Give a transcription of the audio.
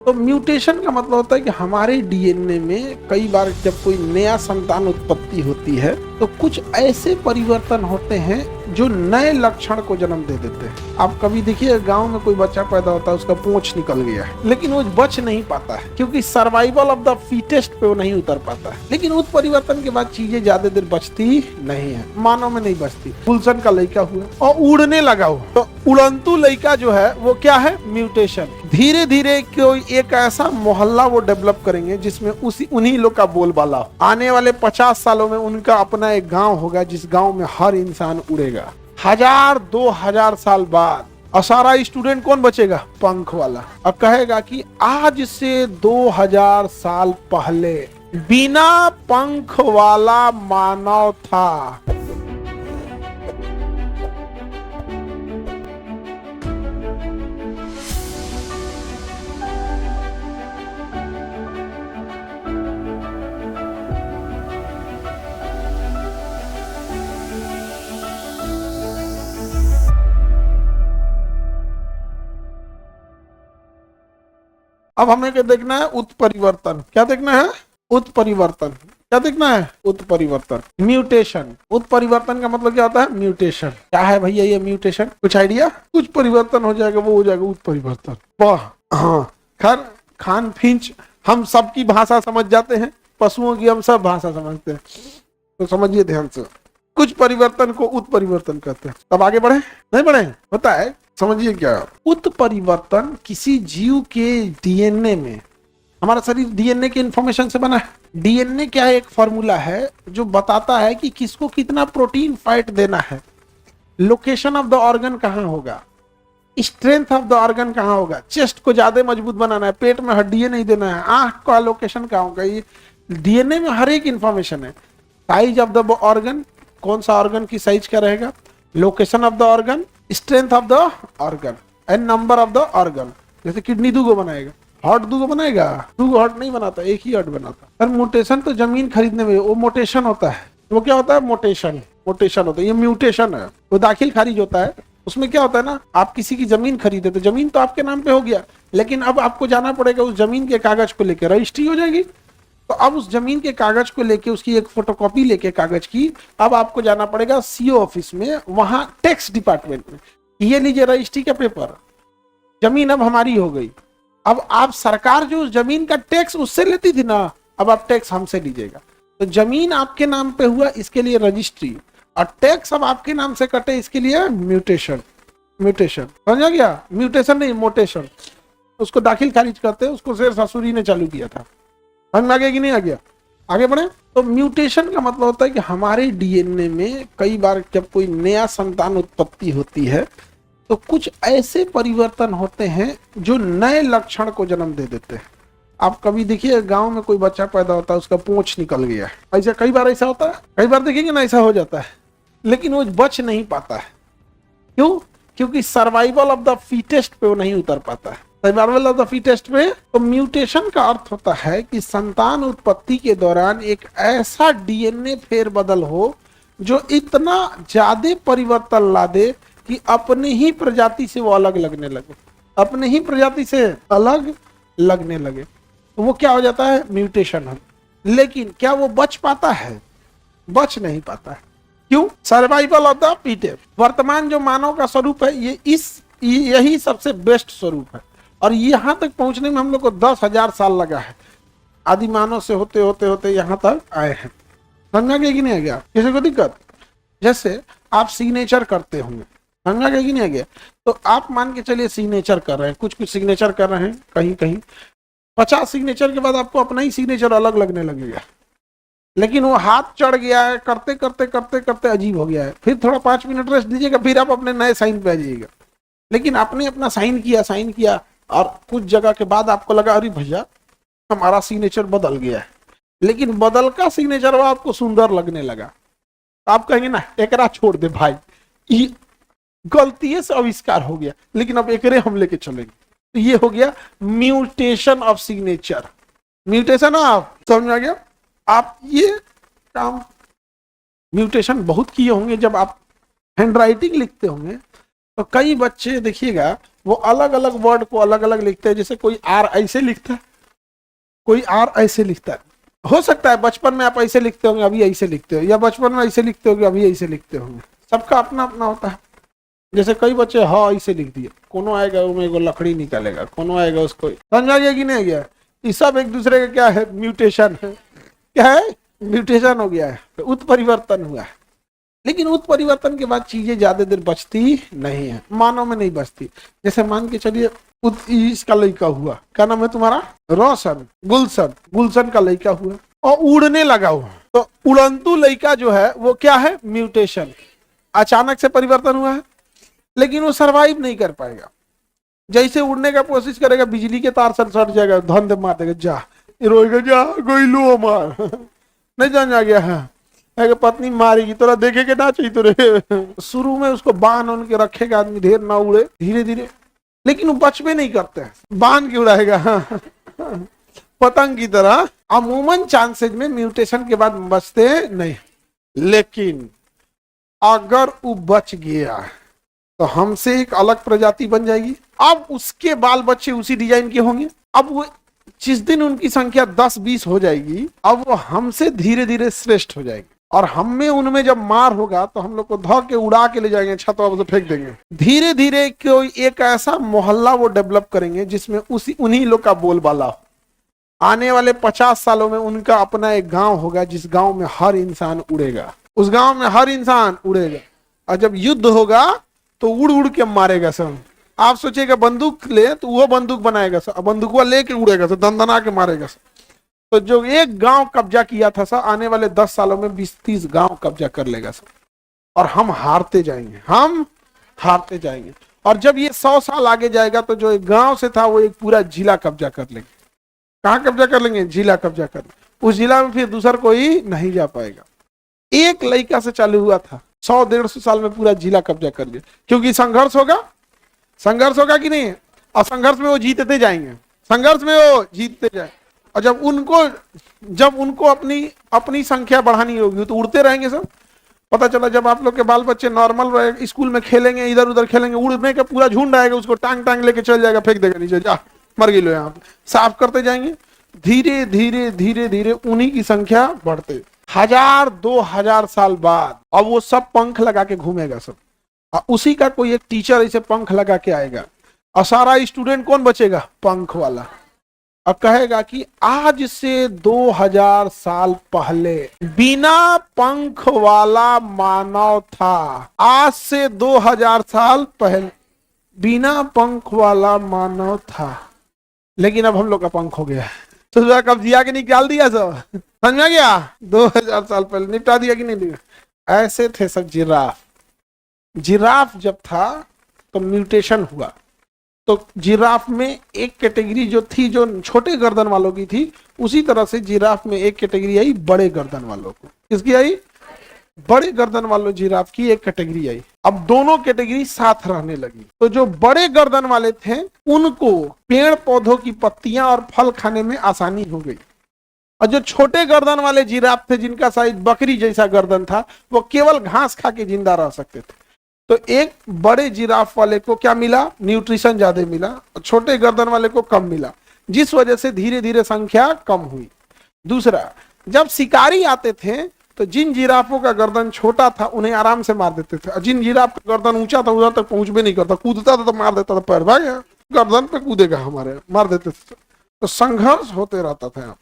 तो म्यूटेशन का मतलब होता है कि हमारे डीएनए में कई बार जब कोई नया संतान उत्पत्ति होती है तो कुछ ऐसे परिवर्तन होते हैं जो नए लक्षण को जन्म दे देते हैं। आप कभी देखिए गांव में कोई बच्चा पैदा होता है, उसका पूंछ निकल गया है, लेकिन वो बच नहीं पाता है क्योंकि सर्वाइवल ऑफ द फिटेस्ट पे वो नहीं उतर पाता है। लेकिन उस परिवर्तन के बाद चीजें ज्यादा देर बचती नहीं है, मानव में नहीं बचती। गुलशन का लड़का हुआ और उड़ने लगा हुआ, तो उड़ंतु लड़का जो है वो क्या है? म्यूटेशन। धीरे धीरे कोई एक ऐसा मोहल्ला वो डेवलप करेंगे जिसमें उन्हीं लोग का बोलबाला हो। आने वाले 50 सालों में उनका अपना एक गांव होगा जिस गांव में हर इंसान उड़ेगा। 1000-2000 साल बाद और सारा स्टूडेंट कौन बचेगा? पंख वाला। अब कहेगा कि आज से 2000 साल पहले बिना पंख वाला मानव था। अब हमें क्या देखना है? उत्परिवर्तन। क्या देखना है? उत्परिवर्तन। क्या देखना है? उत्परिवर्तन। म्यूटेशन। उत्परिवर्तन का मतलब क्या होता है? म्यूटेशन। क्या है भैया ये म्यूटेशन? कुछ आइडिया? कुछ परिवर्तन हो जाएगा, वो हो जाएगा उत्परिवर्तन। वाह, हाँ। खैर, खान फिंच हम सबकी भाषा समझ जाते हैं, पशुओं की हम सब भाषा समझते हैं, तो समझिए ध्यान से। कुछ परिवर्तन को उत्परिवर्तन कहते हैं। तब आगे बढ़े? नहीं बढ़े? होता है, समझिए क्या। उत्परिवर्तन किसी जीव के डीएनए में, हमारा शरीर डीएनए के इंफॉर्मेशन से बना है। डीएनए क्या है? एक फॉर्मूला है जो बताता है कि किसको कितना प्रोटीन फाइट देना है, लोकेशन ऑफ द ऑर्गन कहाँ होगा, स्ट्रेंथ ऑफ द ऑर्गन कहाँ होगा, चेस्ट को ज्यादा मजबूत बनाना है, पेट में हड्डियां नहीं देना है, आंख का लोकेशन कहाँ होगा। ये डीएनए में हर एक इंफॉर्मेशन है। साइज ऑफ द ऑर्गन, कौन सा ऑर्गन की साइज क्या रहेगा, location of the organ, strength of the organ and number of the organ. जैसे किडनी दूगो बनाएगा, हार्ट दूगो बनाएगा, दूगो हार्ट नहीं बनाता, एक ही हार्ट बनाता। पर मोटेशन तो जमीन खरीदने में, वो मोटेशन होता है। वो क्या होता है? मोटेशन। मोटेशन होता है, ये म्यूटेशन है। वो दाखिल खारिज होता है। उसमें क्या होता है ना, आप किसी की जमीन खरीदे तो जमीन तो आपके नाम पे हो गया, लेकिन अब आपको जाना पड़ेगा उस जमीन के कागज को लेकर, रजिस्ट्री हो जाएगी। तो अब उस जमीन के कागज को लेके, उसकी एक फोटोकॉपी लेके कागज की, अब आपको जाना पड़ेगा सीओ ऑफिस में, वहां टैक्स डिपार्टमेंट में। ये लीजिए रजिस्ट्री का पेपर, जमीन अब हमारी हो गई। अब आप, सरकार जो उस जमीन का टैक्स उससे लेती थी ना, अब आप टैक्स हमसे लीजिएगा। तो जमीन आपके नाम पे हुआ, इसके लिए रजिस्ट्री, और टैक्स अब आपके नाम से कटे, इसके लिए म्यूटेशन। म्यूटेशन समझा गया? म्यूटेशन नहीं, मोटेशन। उसको दाखिल खारिज करते हैं, उसको शेर ससुरी ने चालू किया था। समझ में आ गया कि नहीं आ गया? आगे बढ़े। तो म्यूटेशन का मतलब होता है कि हमारे डीएनए में कई बार जब कोई नया संतान उत्पत्ति होती है तो कुछ ऐसे परिवर्तन होते हैं जो नए लक्षण को जन्म दे देते हैं। आप कभी देखिए गांव में कोई बच्चा पैदा होता है, उसका पूंछ निकल गया है, ऐसा कई बार ऐसा होता है, कई बार देखेंगे ना ऐसा हो जाता है, लेकिन वो बच नहीं पाता है। क्यों? क्योंकि सर्वाइवल ऑफ द फिटेस्ट पे वो नहीं उतर पाता है। सर्वाइवल ऑफ द फिटेस्ट में तो म्यूटेशन का अर्थ होता है कि संतान उत्पत्ति के दौरान एक ऐसा डीएनए फेरबदल हो जो इतना ज्यादा परिवर्तन ला दे कि अपने ही प्रजाति से वो अलग लगने लगे, अपने ही प्रजाति से अलग लगने लगे। तो वो क्या हो जाता है? म्यूटेशन है। लेकिन क्या वो बच पाता है? बच नहीं पाता है। क्यों? Survival of the fittest. वर्तमान जो मानव का स्वरूप है, यही सबसे बेस्ट स्वरूप है, और यहां तक पहुंचने में हम लोग को 10,000 साल लगा है। आदि मानव से होते होते होते यहां तक आए हैं। समझा गया कि नहीं आ गया? किसी को दिक्कत? जैसे आप सिग्नेचर करते होंगे, समझा गया कि नहीं आ गया? तो आप मान के चलिए सिग्नेचर कर रहे हैं, कुछ कुछ सिग्नेचर कर रहे हैं, कहीं कहीं 50 सिग्नेचर के बाद आपको अपना ही सिग्नेचर अलग लगने लगेगा। लेकिन वो हाथ चढ़ गया है, करते करते करते करते अजीब हो गया है, फिर थोड़ा 5 मिनट रेस्ट दीजिएगा, फिर आप अपने नए साइन पे आ जाइएगा। लेकिन आपने अपना साइन किया और कुछ जगह के बाद आपको लगा अरे भैया हमारा सिग्नेचर बदल गया है, लेकिन बदल का सिग्नेचर वो आपको सुंदर लगने लगा। आप कहेंगे ना एकरा छोड़ दे भाई, ये गलती से आविष्कार हो गया, लेकिन अब एकरे हम लेके चलेंगे। तो ये हो गया mutation of signature. Mutation of, समझ में आ गया? आप ये काम म्यूटेशन बहुत किए होंगे। जब आप हैंडराइटिंग लिखते होंगे तो कई बच्चे देखिएगा वो अलग अलग वर्ड को अलग अलग लिखते हैं। जैसे कोई आर ऐसे लिखता है, कोई आर ऐसे लिखता है। हो सकता है बचपन में आप ऐसे लिखते होंगे, अभी ऐसे लिखते हो, या बचपन में ऐसे लिखते होंगे, अभी ऐसे लिखते होंगे। सबका अपना अपना होता है। जैसे कई बच्चे हाँ ऐसे लिख दिए, कोनो आएगा वो मेरे को लकड़ी निकालेगा, कोनो आएगा उसको, समझ आ गया कि नहीं गया? ये सब एक दूसरे का क्या है, म्यूटेशन है। क्या है? म्यूटेशन हो गया है, तो उत्परिवर्तन हुआ है। लेकिन उत्परिवर्तन के बाद चीजें ज्यादा देर बचती नहीं है, मानव में नहीं बचती। जैसे मान के चलिए इसका लड़का हुआ, क्या नाम है तुम्हारा? रोशन, गुलशन, गुलशन का लड़का हुआ और उड़ने लगा हुआ, तो उड़ंतु लड़का जो है वो क्या है? म्यूटेशन, अचानक से परिवर्तन हुआ है। लेकिन वो सरवाइव नहीं कर पाएगा। जैसे उड़ने का कोशिश करेगा, बिजली के तार से सट जाएगा, धंध मार देगा, जा रोएगा, जा कोई लो मार नहीं जान जा गया है, पत्नी मारेगी तोरा, देखे के ना चाहिए तोरे। शुरू में उसको बांध उनके रखेगा आदमी, ढेर ना उड़े, धीरे धीरे। लेकिन वो बचबे नहीं करते, बांध के उड़ाएगा पतंग की तरह। अमूमन चांसेज में म्यूटेशन के बाद बचते नहीं। लेकिन अगर वो बच गया तो हमसे एक अलग प्रजाति बन जाएगी। अब उसके बाल बच्चे उसी डिजाइन के होंगे। अब वो जिस दिन उनकी संख्या 10-20 हो जाएगी, अब वो हमसे धीरे धीरे श्रेष्ठ हो जाएगी। और हम में उनमें जब मार होगा तो हम लोग को धो के उड़ा के ले जाएंगे, छतों से फेंक देंगे। धीरे धीरे कोई एक ऐसा मोहल्ला वो डेवलप करेंगे जिसमें उन्हीं लोग का बोलबाला हो। आने वाले 50 सालों में उनका अपना एक गांव होगा, जिस गांव में हर इंसान उड़ेगा, उस गांव में हर इंसान उड़ेगा। और जब युद्ध होगा तो उड़ उड़ के मारेगा सब। आप सोचिएगा बंदूक ले तो वो बंदूक बनाएगा सब, बंदूक लेके उड़ेगा सब, दंदना के मारेगा सब। तो जो एक गांव कब्जा किया था सब, आने वाले 10 सालों में 20-30 गांव कब्जा कर लेगा सब। और हम हारते जाएंगे, हम हारते जाएंगे। और जब ये 100 साल आगे जाएगा तो जो एक गांव से था वो एक पूरा जिला कब्जा कर लेंगे। कहाँ कब्जा कर लेंगे? जिला कब्जा कर लेंगे। उस जिला में फिर दूसरा कोई नहीं जा पाएगा। एक लड़का से चालू हुआ था, 100-150 साल में पूरा जिला कब्जा कर लिया। क्योंकि संघर्ष होगा, संघर्ष होगा कि नहीं? और संघर्ष में वो जीतते जाएंगे, संघर्ष में वो जीतते जाए। और जब उनको अपनी संख्या बढ़ानी होगी तो उड़ते रहेंगे सब। पता चला जब आप लोग के बाल बच्चे नॉर्मल स्कूल में खेलेंगे, इधर उधर खेलेंगे, उड़ने का पूरा झुंड आएगा, उसको टांग टांग लेके चल जाएगा, फेंक देगा नीचे, जा मर गई लो। यहाँ पे साफ करते जाएंगे, धीरे धीरे धीरे धीरे उन्हीं की संख्या बढ़ते। 1000-2000 साल बाद अब वो सब पंख लगा के घूमेगा सब। उसी का कोई एक टीचर ऐसे पंख लगा के आएगा और सारा स्टूडेंट कौन बचेगा? पंख वाला। और कहेगा कि आज से 2000 साल पहले बिना पंख वाला मानव था। आज से 2000 साल पहले बिना पंख वाला मानव था, लेकिन अब हम लोग का पंख हो गया। तो कब्जिया के निकाल दिया सब, समझ में गया? 2000 साल पहले निपटा दिया कि नहीं दिया? ऐसे थे सब जिराफ। जिराफ जब था तो म्यूटेशन हुआ, तो जिराफ में एक कैटेगरी जो थी जो छोटे गर्दन वालों की थी, उसी तरह से जिराफ में एक कैटेगरी आई बड़े गर्दन वालों को। किसकी आई? बड़े गर्दन वालों जिराफ की एक कैटेगरी आई। अब दोनों कैटेगरी साथ रहने लगी। तो जो बड़े गर्दन वाले थे उनको पेड़ पौधों की पत्तियां और फल खाने में आसानी हो गई। और जो छोटे गर्दन वाले जिराफ थे, जिनका साइज बकरी जैसा गर्दन था, वो केवल घास खा के जिंदा रह सकते थे। तो एक बड़े जिराफ वाले को क्या मिला? न्यूट्रिशन ज्यादा मिला, और छोटे गर्दन वाले को कम मिला, जिस वजह से धीरे धीरे संख्या कम हुई। दूसरा, जब शिकारी आते थे तो जिन जिराफों का गर्दन छोटा था उन्हें आराम से मार देते थे, और जिन जिराफ का गर्दन ऊंचा था उधर तक पहुंच भी नहीं करता, कूदता था तो मार देता था, पैर भाग गर्दन पे कूदेगा हमारे, मार देते थे। तो संघर्ष होते रहता था।